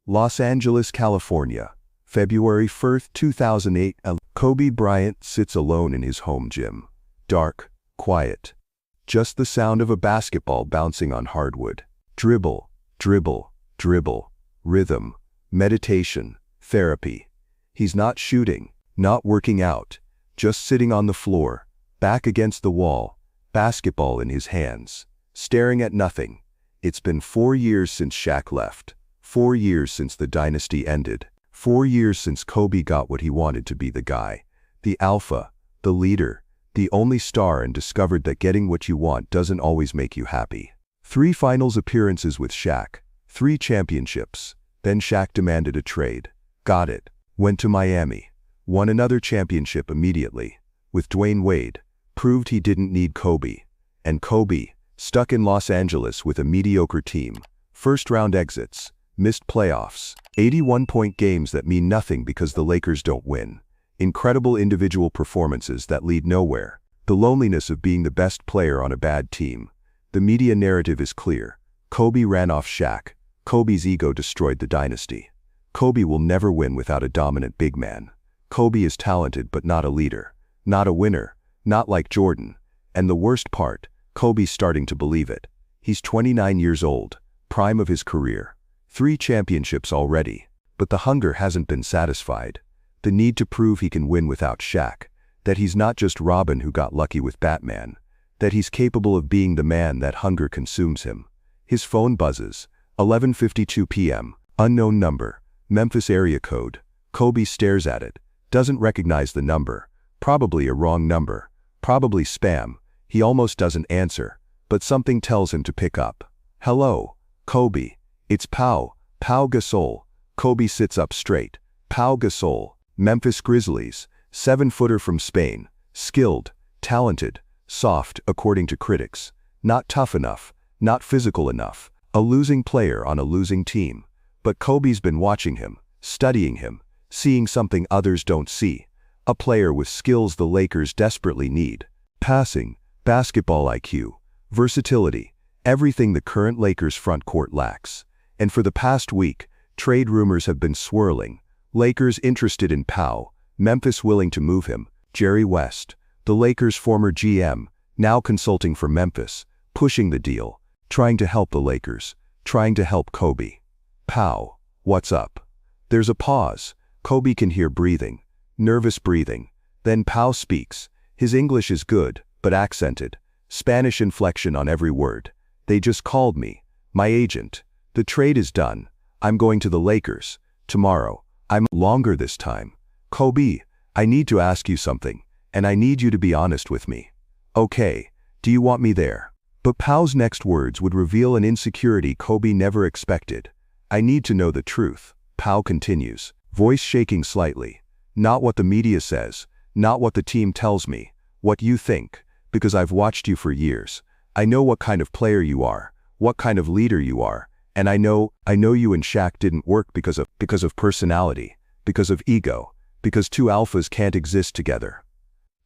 Los Angeles, California, February 1st, 2008. Kobe Bryant sits alone in his home gym. Dark, quiet. Just the sound of a basketball bouncing on hardwood. Dribble, dribble, dribble. Rhythm, meditation, therapy. He's not shooting, not working out, just sitting on the floor, back against the wall, basketball in his hands, staring at nothing. It's been 4 years since Shaq left. 4 years since the dynasty ended. 4 years since Kobe got what he wanted to be: the guy, the alpha, the leader, the only star, and discovered that getting what you want doesn't always make you happy. 3 finals appearances with Shaq, 3 championships. Then Shaq demanded a trade. Got it. Went to Miami. Won another championship immediately. With Dwayne Wade. Proved he didn't need Kobe. And Kobe, stuck in Los Angeles with a mediocre team. First-round exits. Missed playoffs. 81-point games that mean nothing because the Lakers don't win. Incredible individual performances that lead nowhere. The loneliness of being the best player on a bad team. The media narrative is clear. Kobe ran off Shaq. Kobe's ego destroyed the dynasty. Kobe will never win without a dominant big man. Kobe is talented but not a leader. Not a winner. Not like Jordan. And the worst part, Kobe's starting to believe it. He's 29 years old, prime of his career. 3 championships already. But the hunger hasn't been satisfied. The need to prove he can win without Shaq. That he's not just Robin who got lucky with Batman. That he's capable of being the man. That hunger consumes him. His phone buzzes. 11:52 p.m. Unknown number. Memphis area code. Kobe stares at it. Doesn't recognize the number. Probably a wrong number. Probably spam. He almost doesn't answer. But something tells him to pick up. Hello, Kobe. It's Pau Gasol. Kobe sits up straight. Pau Gasol, Memphis Grizzlies, 7-footer from Spain. Skilled, talented, soft according to critics. Not tough enough, not physical enough. A losing player on a losing team. But Kobe's been watching him, studying him, seeing something others don't see. A player with skills the Lakers desperately need. Passing, basketball IQ, versatility, everything the current Lakers front court lacks. And for the past week, trade rumors have been swirling. Lakers interested in Pau, Memphis willing to move him. Jerry West, the Lakers' former GM, now consulting for Memphis, pushing the deal, trying to help the Lakers, trying to help Kobe. Pau, what's up? There's a pause. Kobe can hear breathing, nervous breathing. Then Pau speaks. His English is good, but accented. Spanish inflection on every word. They just called me. My agent. The trade is done. I'm going to the Lakers. Tomorrow. I'm longer this time. Kobe, I need to ask you something, and I need you to be honest with me. Okay, do you want me there? But Pau's next words would reveal an insecurity Kobe never expected. I need to know the truth. Pau continues, voice shaking slightly. Not what the media says, not what the team tells me, what you think, because I've watched you for years. I know what kind of player you are, what kind of leader you are. And I know you and Shaq didn't work because of personality, because of ego, because 2 alphas can't exist together.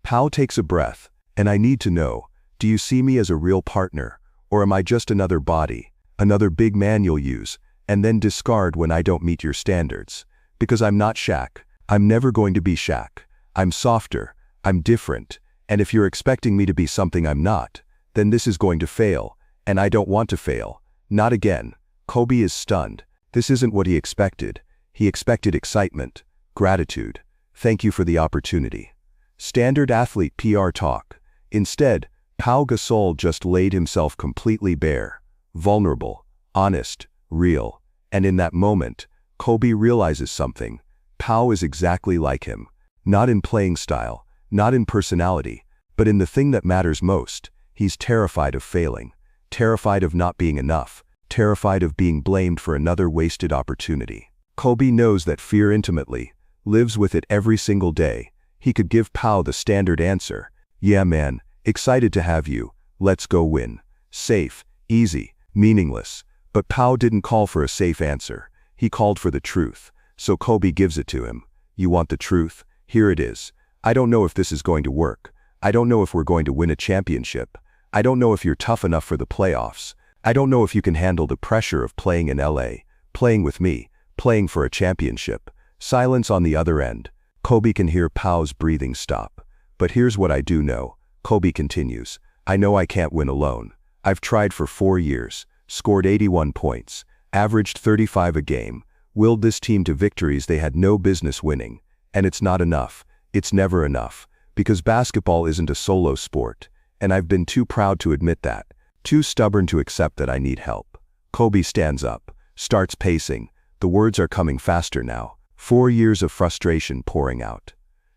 Pau takes a breath, and I need to know, do you see me as a real partner, or am I just another body, another big man you'll use, and then discard when I don't meet your standards? Because I'm not Shaq. I'm never going to be Shaq. I'm softer, I'm different, and if you're expecting me to be something I'm not, then this is going to fail, and I don't want to fail. Not again. Kobe is stunned. This isn't what he expected. He expected excitement, gratitude. Thank you for the opportunity. Standard athlete PR talk. Instead, Pau Gasol just laid himself completely bare. Vulnerable, honest, real. And in that moment, Kobe realizes something. Pau is exactly like him. Not in playing style, not in personality, but in the thing that matters most. He's terrified of failing. Terrified of not being enough. Terrified of being blamed for another wasted opportunity. Kobe knows that fear intimately, lives with it every single day. He could give Pau the standard answer. Yeah man, excited to have you, let's go win. Safe, easy, meaningless. But Pau didn't call for a safe answer. He called for the truth. So Kobe gives it to him. You want the truth? Here it is. I don't know if this is going to work. I don't know if we're going to win a championship. I don't know if you're tough enough for the playoffs. I don't know if you can handle the pressure of playing in LA, playing with me, playing for a championship. Silence on the other end. Kobe can hear Pau's breathing stop. But here's what I do know. Kobe continues. I know I can't win alone. I've tried for 4 years, scored 81 points, averaged 35 a game, willed this team to victories they had no business winning. And it's not enough. It's never enough. Because basketball isn't a solo sport. And I've been too proud to admit that. Too stubborn to accept that I need help. Kobe stands up, starts pacing. The words are coming faster now. 4 years of frustration pouring out.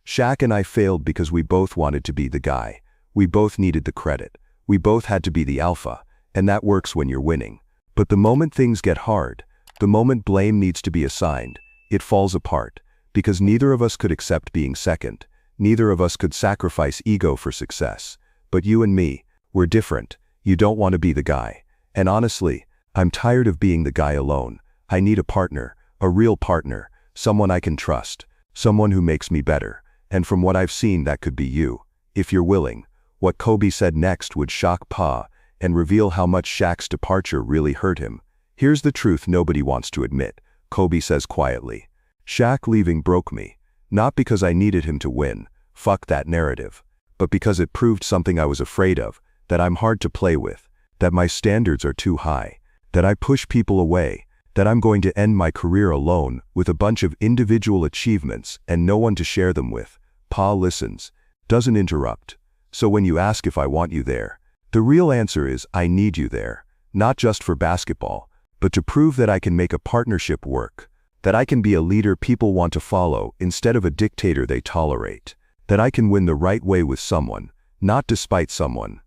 Shaq and I failed because we both wanted to be the guy. We both needed the credit. We both had to be the alpha. And that works when you're winning. But the moment things get hard, the moment blame needs to be assigned, it falls apart. Because neither of us could accept being second. Neither of us could sacrifice ego for success. But you and me, we're different. You don't want to be the guy. And honestly, I'm tired of being the guy alone. I need a partner, a real partner, someone I can trust, someone who makes me better. And from what I've seen, that could be you. If you're willing. What Kobe said next would shock Pa and reveal how much Shaq's departure really hurt him. Here's the truth nobody wants to admit, Kobe says quietly. Shaq leaving broke me. Not because I needed him to win. Fuck that narrative. But because it proved something I was afraid of, that I'm hard to play with, that my standards are too high, that I push people away, that I'm going to end my career alone with a bunch of individual achievements and no one to share them with. Pa listens, doesn't interrupt. So when you ask if I want you there, the real answer is I need you there, not just for basketball, but to prove that I can make a partnership work, that I can be a leader people want to follow instead of a dictator they tolerate, that I can win the right way with someone, not despite someone.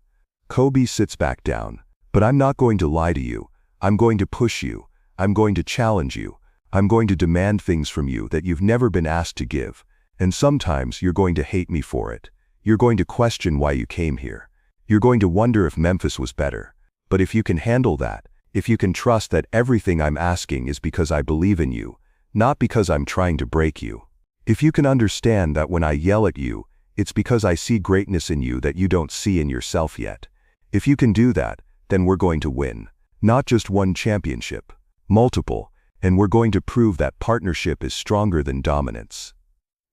Kobe sits back down. But I'm not going to lie to you. I'm going to push you. I'm going to challenge you. I'm going to demand things from you that you've never been asked to give. And sometimes you're going to hate me for it. You're going to question why you came here. You're going to wonder if Memphis was better. But if you can handle that, if you can trust that everything I'm asking is because I believe in you, not because I'm trying to break you. If you can understand that when I yell at you, it's because I see greatness in you that you don't see in yourself yet. If you can do that, then we're going to win. Not just one championship, multiple, and we're going to prove that partnership is stronger than dominance.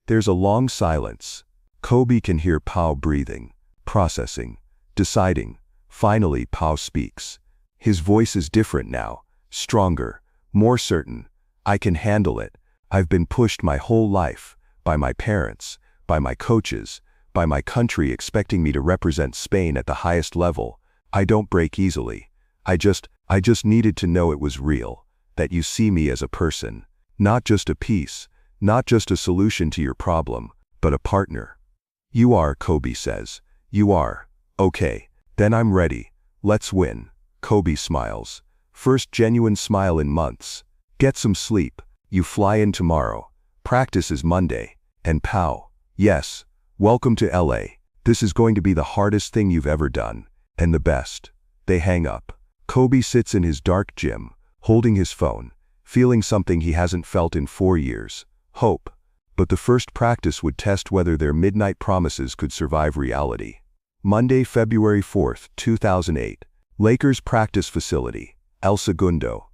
There's a long silence. Kobe can hear Pau breathing, processing, deciding. Finally, Pau speaks. His voice is different now, stronger, more certain. I can handle it. I've been pushed my whole life, by my parents, by my coaches, by my country expecting me to represent Spain at the highest level. I don't break easily. I just needed to know it was real, that you see me as a person, not just a piece, not just a solution to your problem, but a partner. You are, Kobe says. You are. Okay, then I'm ready. Let's win. Kobe smiles. First genuine smile in months. Get some sleep. You fly in tomorrow. Practice is Monday. And Pau, yes, welcome to LA. This is going to be the hardest thing you've ever done. And the best. They hang up. Kobe sits in his dark gym, holding his phone, feeling something he hasn't felt in 4 years. Hope. But the first practice would test whether their midnight promises could survive reality. Monday, February 4th, 2008. Lakers practice facility. El Segundo.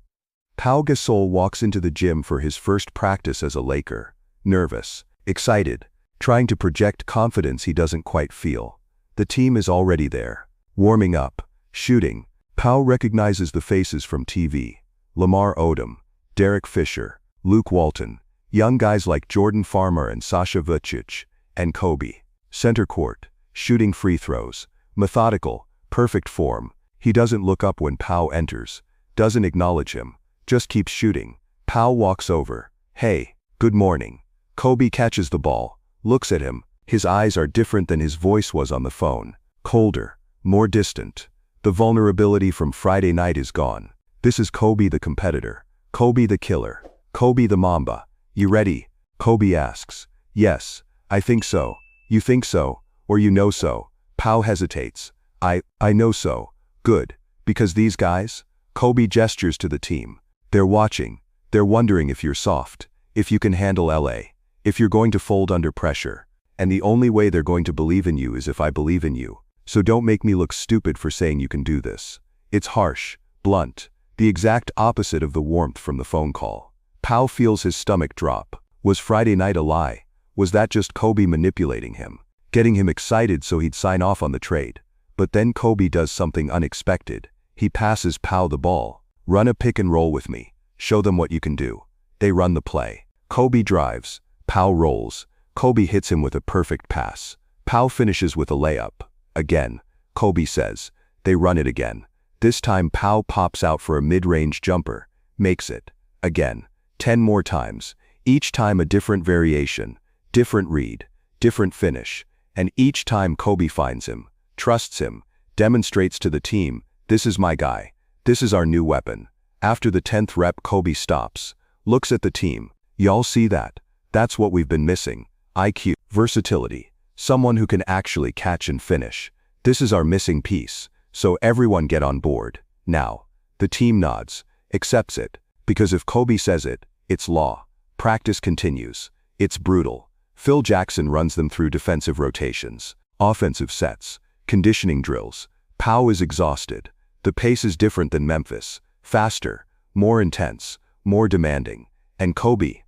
Pau Gasol walks into the gym for his first practice as a Laker. Nervous, excited, trying to project confidence he doesn't quite feel. The team is already there. Warming up, shooting. Pau recognizes the faces from TV. Lamar Odom, Derek Fisher, Luke Walton, young guys like Jordan Farmer and Sasha Vucic, and Kobe. Center court, shooting free throws. Methodical, perfect form. He doesn't look up when Pau enters, doesn't acknowledge him, just keeps shooting. Pau walks over. Hey, good morning. Kobe catches the ball, looks at him. His eyes are different than his voice was on the phone. Colder, more distant. The vulnerability from Friday night is gone. This is Kobe the competitor. Kobe the killer. Kobe the Mamba. You ready? Kobe asks. Yes, I think so. You think so, or you know so. Pau hesitates. I know so. Good. Because these guys? Kobe gestures to the team. They're watching. They're wondering if you're soft, if you can handle LA, if you're going to fold under pressure. And the only way they're going to believe in you is if I believe in you. So don't make me look stupid for saying you can do this. It's harsh, blunt, the exact opposite of the warmth from the phone call. Pau feels his stomach drop. Was Friday night a lie? Was that just Kobe manipulating him, getting him excited so he'd sign off on the trade? But then Kobe does something unexpected. He passes Pau the ball. Run a pick and roll with me. Show them what you can do. They run the play. Kobe drives. Pau rolls. Kobe hits him with a perfect pass. Pau finishes with a layup. Again. Kobe says. They run it again. This time Pau pops out for a mid-range jumper. Makes it. Again. 10 more times. Each time a different variation. Different read. Different finish. And each time Kobe finds him. Trusts him. Demonstrates to the team. This is my guy. This is our new weapon. After the 10th rep, Kobe stops. Looks at the team. Y'all see that? That's what we've been missing. IQ. Versatility. Someone who can actually catch and finish. This is our missing piece. So everyone get on board. Now. The team nods. Accepts it. Because if Kobe says it, it's law. Practice continues. It's brutal. Phil Jackson runs them through defensive rotations, offensive sets, conditioning drills. Pau is exhausted. The pace is different than Memphis. Faster, more intense, more demanding. And Kobe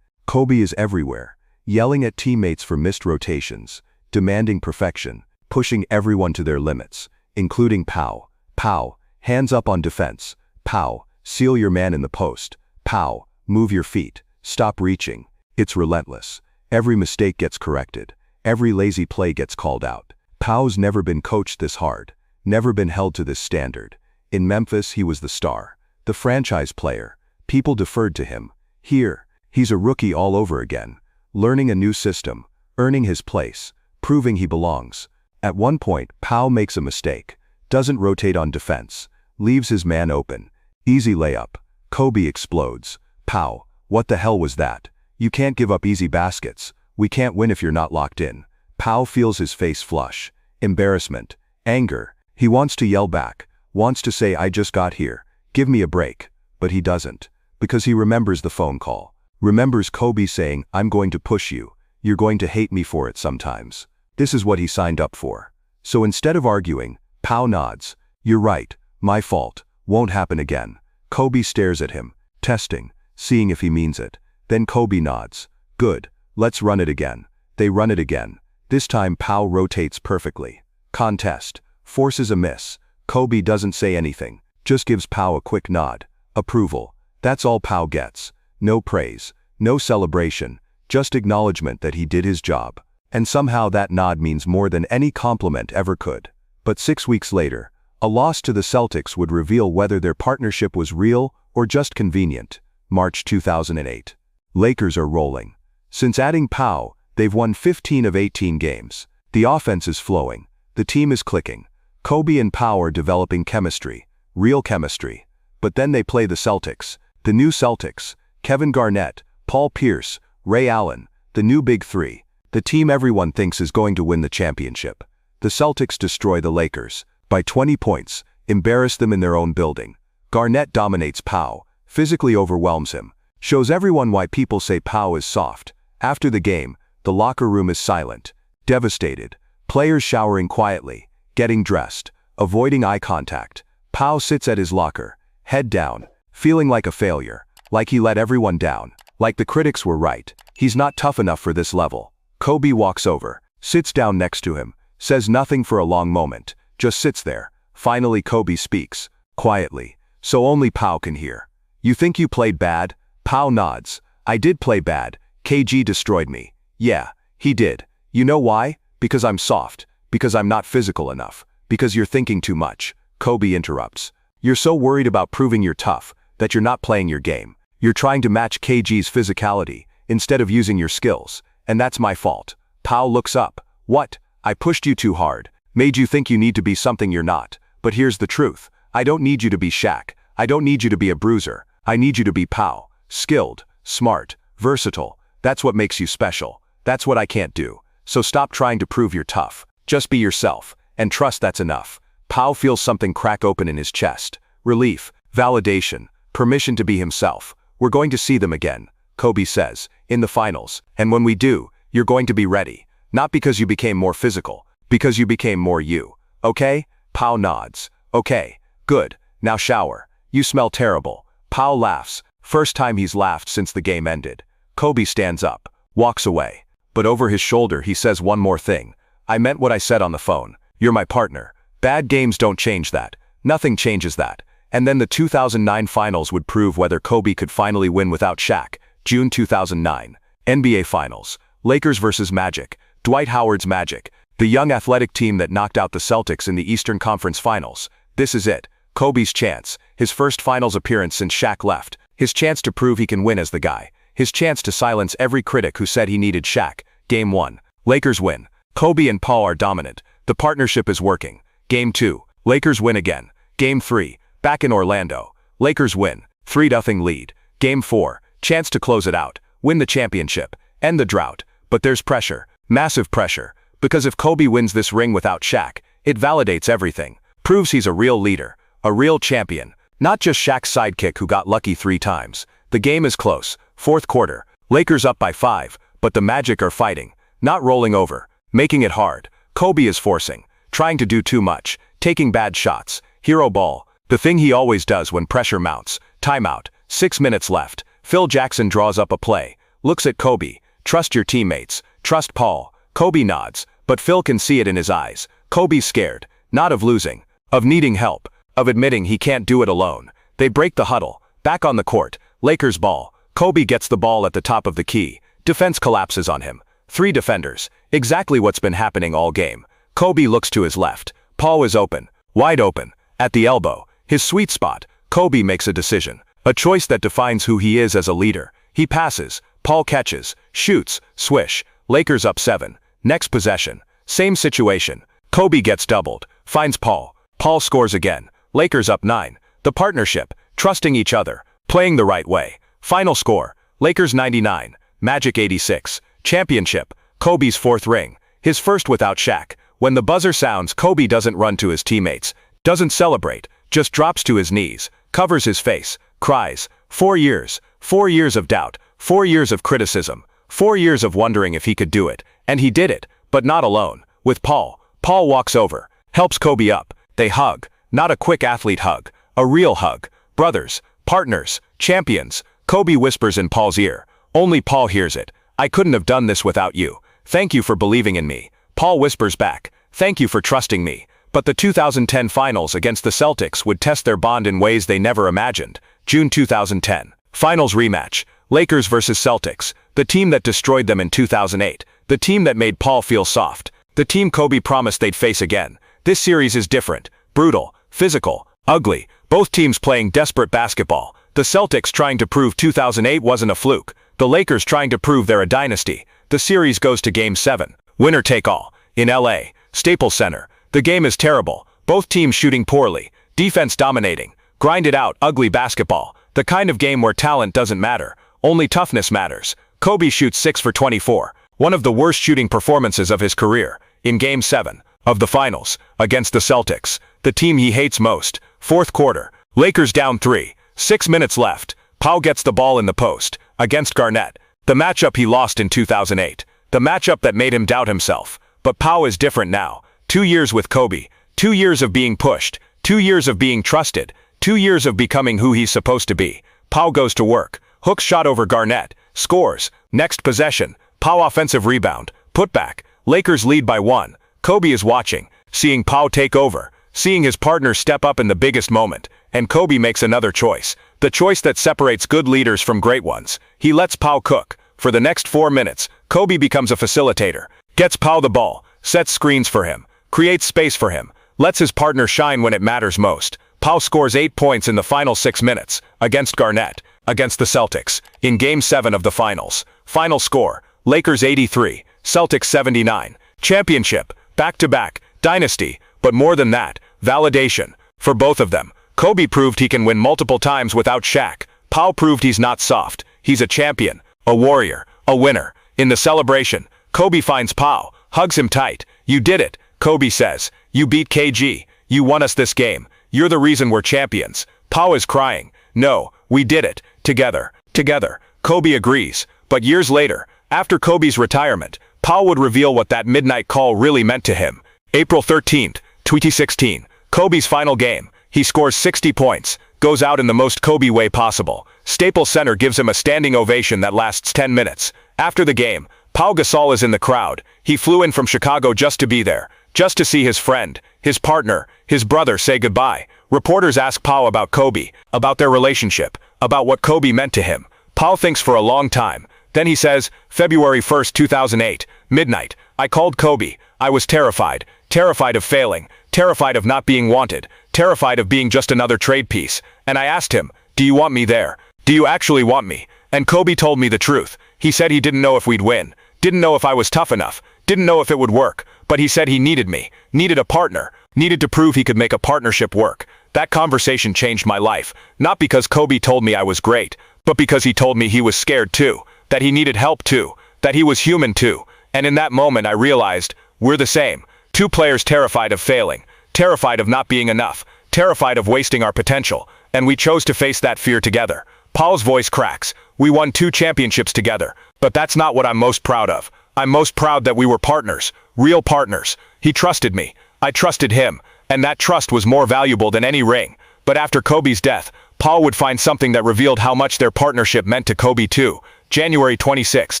is everywhere, yelling at teammates for missed rotations, demanding perfection, pushing everyone to their limits, including Pau. Pau, hands up on defense. Pau, seal your man in the post. Pau, move your feet. Stop reaching. It's relentless. Every mistake gets corrected. Every lazy play gets called out. Pau's never been coached this hard. Never been held to this standard. In Memphis, he was the star. The franchise player. People deferred to him. Here, he's a rookie all over again. Learning a new system. Earning his place. Proving he belongs. At one point, Pau makes a mistake. Doesn't rotate on defense. Leaves his man open. Easy layup. Kobe explodes. Pau, what the hell was that? You can't give up easy baskets. We can't win if you're not locked in. Pau feels his face flush. Embarrassment. Anger. He wants to yell back. Wants to say, I just got here. Give me a break. But he doesn't. Because he remembers the phone call. Remembers Kobe saying, I'm going to push you. You're going to hate me for it sometimes. This is what he signed up for. So instead of arguing, Pau nods. You're right. My fault. Won't happen again. Kobe stares at him. Testing. Seeing if he means it. Then Kobe nods. Good. Let's run it again. They run it again. This time Pau rotates perfectly. Contest. Forces a miss. Kobe doesn't say anything. Just gives Pau a quick nod. Approval. That's all Pau gets. No praise. No celebration. Just acknowledgement that he did his job. And somehow that nod means more than any compliment ever could. But 6 weeks later, a loss to the Celtics would reveal whether their partnership was real or just convenient. March 2008. Lakers are rolling. Since adding Pau, they've won 15 of 18 games. The offense is flowing. The team is clicking. Kobe and Pau are developing chemistry. Real chemistry. But then they play the Celtics. The new Celtics. Kevin Garnett, Paul Pierce, Ray Allen. The new Big Three. The team everyone thinks is going to win the championship. The Celtics destroy the Lakers. By 20 points. Embarrass them in their own building. Garnett dominates Pau. Physically overwhelms him. Shows everyone why people say Pau is soft. After the game, the locker room is silent. Devastated. Players showering quietly. Getting dressed. Avoiding eye contact. Pau sits at his locker. Head down. Feeling like a failure. Like he let everyone down. Like the critics were right. He's not tough enough for this level. Kobe walks over. Sits down next to him. Says nothing for a long moment. Just sits there. Finally Kobe speaks. Quietly. So only Pau can hear. You think you played bad? Pau nods. I did play bad. KG destroyed me. Yeah, he did. You know why? Because I'm soft. Because I'm not physical enough. Because you're thinking too much. Kobe interrupts. You're so worried about proving you're tough that you're not playing your game. You're trying to match KG's physicality instead of using your skills. And that's my fault. Pau looks up. What? I pushed you too hard. Made you think you need to be something you're not. But here's the truth. I don't need you to be Shaq. I don't need you to be a bruiser. I need you to be Pau. Skilled, smart, versatile. That's what makes you special. That's what I can't do. So stop trying to prove you're tough. Just be yourself. And trust that's enough. Pau feels something crack open in his chest. Relief, validation, permission to be himself. We're going to see them again, Kobe says, in the finals. And when we do, you're going to be ready. Not because you became more physical, because you became more you. Okay? Pau nods. Okay. Good. Now shower. You smell terrible. Pau laughs. First time he's laughed since the game ended. Kobe stands up, walks away. But over his shoulder he says one more thing. I meant what I said on the phone. You're my partner. Bad games don't change that. Nothing changes that. And then the 2009 finals would prove whether Kobe could finally win without Shaq. June 2009. NBA Finals. Lakers vs. Magic. Dwight Howard's Magic. The young athletic team that knocked out the Celtics in the Eastern Conference Finals. This is it. Kobe's chance. His first finals appearance since Shaq left. His chance to prove he can win as the guy. His chance to silence every critic who said he needed Shaq. Game 1. Lakers win. Kobe and Pau are dominant. The partnership is working. Game 2. Lakers win again. Game 3. Back in Orlando. Lakers win. 3-0 lead. Game 4. Chance to close it out. Win the championship. End the drought. But there's pressure. Massive pressure. Because if Kobe wins this ring without Shaq, it validates everything. Proves he's a real leader. A real champion. Not just Shaq's sidekick who got lucky 3 times. The game is close. 4th quarter. Lakers up by 5. But the Magic are fighting. Not rolling over. Making it hard. Kobe is forcing. Trying to do too much. Taking bad shots. Hero ball. The thing he always does when pressure mounts. Timeout. 6 minutes left. Phil Jackson draws up a play. Looks at Kobe. Trust your teammates. Trust Paul. Kobe nods. But Phil can see it in his eyes. Kobe's scared. Not of losing. Of needing help. Of admitting he can't do it alone. They break the huddle. Back on the court. Lakers ball. Kobe gets the ball at the top of the key. Defense collapses on him. 3 defenders. Exactly what's been happening all game. Kobe looks to his left. Paul is open. Wide open. At the elbow. His sweet spot. Kobe makes a decision. A choice that defines who he is as a leader. He passes. Paul catches. Shoots. Swish. Lakers up 7. Next possession. Same situation. Kobe gets doubled. Finds Paul. Paul scores again. Lakers up 9. The partnership. Trusting each other. Playing the right way. Final score. Lakers 99. Magic 86. Championship. Kobe's 4th ring. His first without Shaq. When the buzzer sounds, Kobe doesn't run to his teammates. Doesn't celebrate. Just drops to his knees. Covers his face. Cries. 4 years. 4 years of doubt. 4 years of criticism. 4 years of wondering if he could do it. And he did it. But not alone. With Paul. Paul walks over. Helps Kobe up. They hug. Not a quick athlete hug. A real hug. Brothers. Partners. Champions. Kobe whispers in Paul's ear. Only Paul hears it. I couldn't have done this without you. Thank you for believing in me. Paul whispers back. Thank you for trusting me. But the 2010 finals against the Celtics would test their bond in ways they never imagined. June 2010. Finals rematch. Lakers vs. Celtics. The team that destroyed them in 2008. The team that made Paul feel soft. The team Kobe promised they'd face again. This series is different. Brutal. Physical. Ugly. Both teams playing desperate basketball. The Celtics trying to prove 2008 wasn't a fluke. The Lakers trying to prove they're a dynasty. The series goes to Game 7. Winner take all. In LA. Staples Center. The game is terrible. Both teams shooting poorly. Defense dominating. Grinded out, ugly basketball. The kind of game where talent doesn't matter. Only toughness matters. Kobe shoots 6 for 24. One of the worst shooting performances of his career. In Game 7. Of the finals. Against the Celtics. The team he hates most. 4th quarter. Lakers down 3. 6 minutes left. Pau gets the ball in the post. Against Garnett. The matchup he lost in 2008. The matchup that made him doubt himself. But Pau is different now. 2 years with Kobe. 2 years of being pushed. 2 years of being trusted. 2 years of becoming who he's supposed to be. Pau goes to work. Hooks shot over Garnett. Scores. Next possession. Pau offensive rebound. Putback. Lakers lead by 1. Kobe is watching. Seeing Pau take over. Seeing his partner step up in the biggest moment. And Kobe makes another choice. The choice that separates good leaders from great ones. He lets Pau cook. For the next 4 minutes, Kobe becomes a facilitator. Gets Pau the ball. Sets screens for him. Creates space for him. Lets his partner shine when it matters most. Pau scores 8 points in the final 6 minutes. Against Garnett. Against the Celtics. In Game 7 of the finals. Final score. Lakers 83. Celtics 79. Championship. Back-to-back. Dynasty. But more than that. Validation. For both of them. Kobe proved he can win multiple times without Shaq. Pau proved he's not soft. He's a champion. A warrior. A winner. In the celebration, Kobe finds Pau. Hugs him tight. You did it. Kobe says. You beat KG. You won us this game. You're the reason we're champions. Pau is crying. No, we did it. Together. Together. Kobe agrees. But years later, after Kobe's retirement, Pau would reveal what that midnight call really meant to him. April 13th, 2016. Kobe's final game. He scores 60 points. Goes out in the most Kobe way possible. Staples Center gives him a standing ovation that lasts 10 minutes. After the game, Pau Gasol is in the crowd. He flew in from Chicago just to be there, just to see his friend, his partner, his brother say goodbye. Reporters ask Pau about Kobe, about their relationship, about what Kobe meant to him. Pau thinks for a long time. Then he says, February 1st, 2008, midnight. I called Kobe. I was terrified. Terrified of failing. Terrified of not being wanted. Terrified of being just another trade piece. And I asked him, do you want me there? Do you actually want me? And Kobe told me the truth. He said he didn't know if we'd win. Didn't know if I was tough enough. Didn't know if it would work. But he said he needed me. Needed a partner. Needed to prove he could make a partnership work. That conversation changed my life. Not because Kobe told me I was great, but because he told me he was scared too. That he needed help too. That he was human too. And in that moment I realized, we're the same. Two players terrified of failing. Terrified of not being enough. Terrified of wasting our potential. And we chose to face that fear together. Paul's voice cracks. We won 2 championships together. But that's not what I'm most proud of. I'm most proud that we were partners. Real partners. He trusted me. I trusted him. And that trust was more valuable than any ring. But after Kobe's death, Paul would find something that revealed how much their partnership meant to Kobe too. January 26,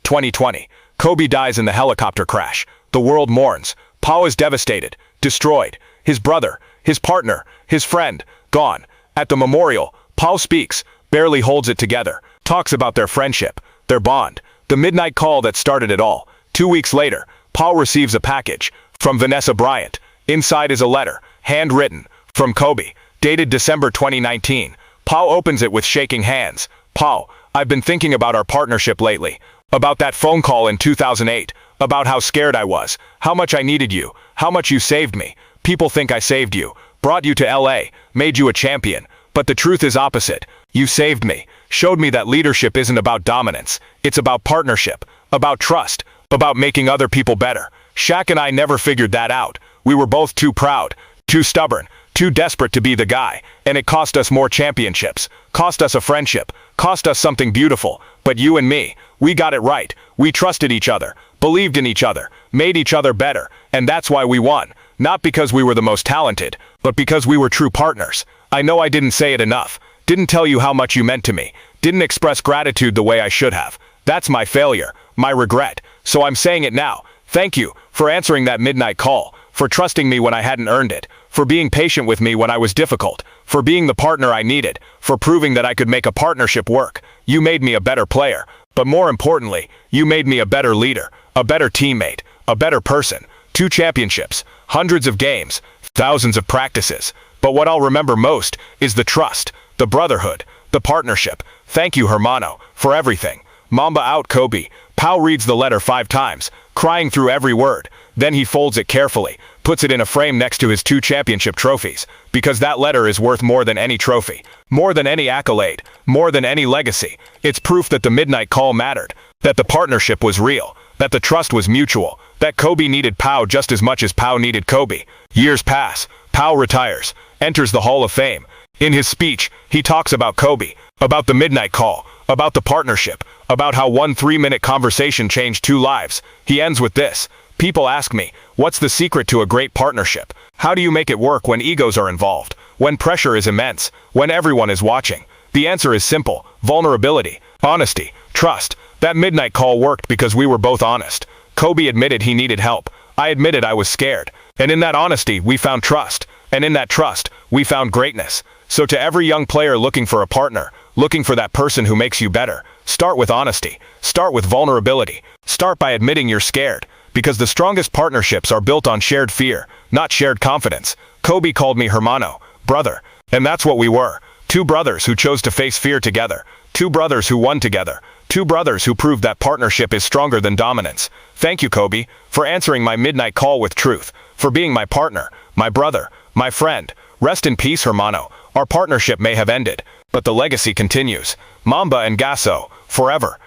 2020. Kobe dies in the helicopter crash. The world mourns. Paul is devastated. Destroyed. His brother. His partner. His friend. Gone. At the memorial, Paul speaks. Barely holds it together. Talks about their friendship. Their bond. The midnight call that started it all. 2 weeks later, Paul receives a package. From Vanessa Bryant. Inside is a letter. Handwritten. From Kobe. Dated December 2019. Paul opens it with shaking hands. Paul, I've been thinking about our partnership lately. About that phone call in 2008. About how scared I was. How much I needed you. How much you saved me. People think I saved you. Brought you to LA. Made you a champion. But the truth is opposite. You saved me. Showed me that leadership isn't about dominance. It's about partnership. About trust. About making other people better. Shaq and I never figured that out. We were both too proud. Too stubborn. Too desperate to be the guy. And it cost us more championships. Cost us a friendship. Cost us something beautiful. But you and me, we got it right. We trusted each other. Believed in each other. Made each other better. And that's why we won. Not because we were the most talented, but because we were true partners. I know I didn't say it enough. Didn't tell you how much you meant to me. Didn't express gratitude the way I should have. That's my failure. My regret. So I'm saying it now. Thank you for answering that midnight call. For trusting me when I hadn't earned it. For being patient with me when I was difficult. For being the partner I needed. For proving that I could make a partnership work. You made me a better player. But more importantly, you made me a better leader. A better teammate. A better person. 2 championships. Hundreds of games. Thousands of practices. But what I'll remember most is the trust. The brotherhood. The partnership. Thank you, hermano, for everything. Mamba out, Kobe. Pau reads the letter 5 times, crying through every word. Then he folds it carefully, puts it in a frame next to his 2 championship trophies. Because that letter is worth more than any trophy. More than any accolade. More than any legacy. It's proof that the midnight call mattered. That the partnership was real. That the trust was mutual. That Kobe needed Pau just as much as Pau needed Kobe. Years pass. Pau retires. Enters the Hall of Fame. In his speech, he talks about Kobe. About the midnight call. About the partnership. About how one 3-minute conversation changed 2 lives. He ends with this. People ask me, what's the secret to a great partnership? How do you make it work when egos are involved? When pressure is immense? When everyone is watching? The answer is simple. Vulnerability. Honesty. Trust. That midnight call worked because we were both honest. Kobe admitted he needed help. I admitted I was scared. And in that honesty, we found trust. And in that trust, we found greatness. So to every young player looking for a partner, looking for that person who makes you better, start with honesty. Start with vulnerability. Start by admitting you're scared. Because the strongest partnerships are built on shared fear, not shared confidence. Kobe called me hermano, brother. And that's what we were. 2 brothers who chose to face fear together. 2 brothers who won together. 2 brothers who proved that partnership is stronger than dominance. Thank you, Kobe, for answering my midnight call with truth. For being my partner, my brother, my friend. Rest in peace, hermano. Our partnership may have ended, but the legacy continues. Mamba and Gaso, forever.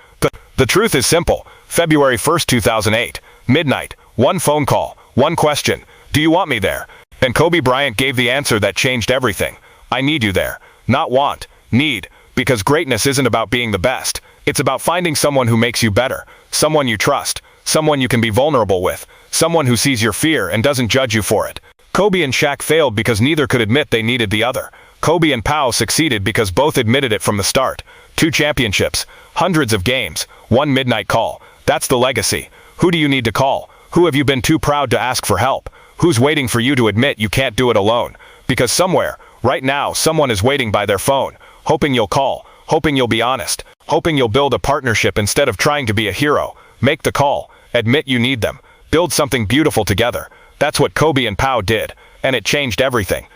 The truth is simple. February 1st, 2008. Midnight. 1 phone call. 1 question. Do you want me there? And Kobe Bryant gave the answer that changed everything. I need you there. Not want. Need. Because greatness isn't about being the best. It's about finding someone who makes you better. Someone you trust. Someone you can be vulnerable with. Someone who sees your fear and doesn't judge you for it. Kobe and Shaq failed because neither could admit they needed the other. Kobe and Pau succeeded because both admitted it from the start. 2 championships, hundreds of games, 1 midnight call. That's the legacy. Who do you need to call? Who have you been too proud to ask for help? Who's waiting for you to admit you can't do it alone? Because somewhere, right now, someone is waiting by their phone, hoping you'll call, hoping you'll be honest, hoping you'll build a partnership instead of trying to be a hero. Make the call. Admit you need them. Build something beautiful together. That's what Kobe and Pau did, and it changed everything.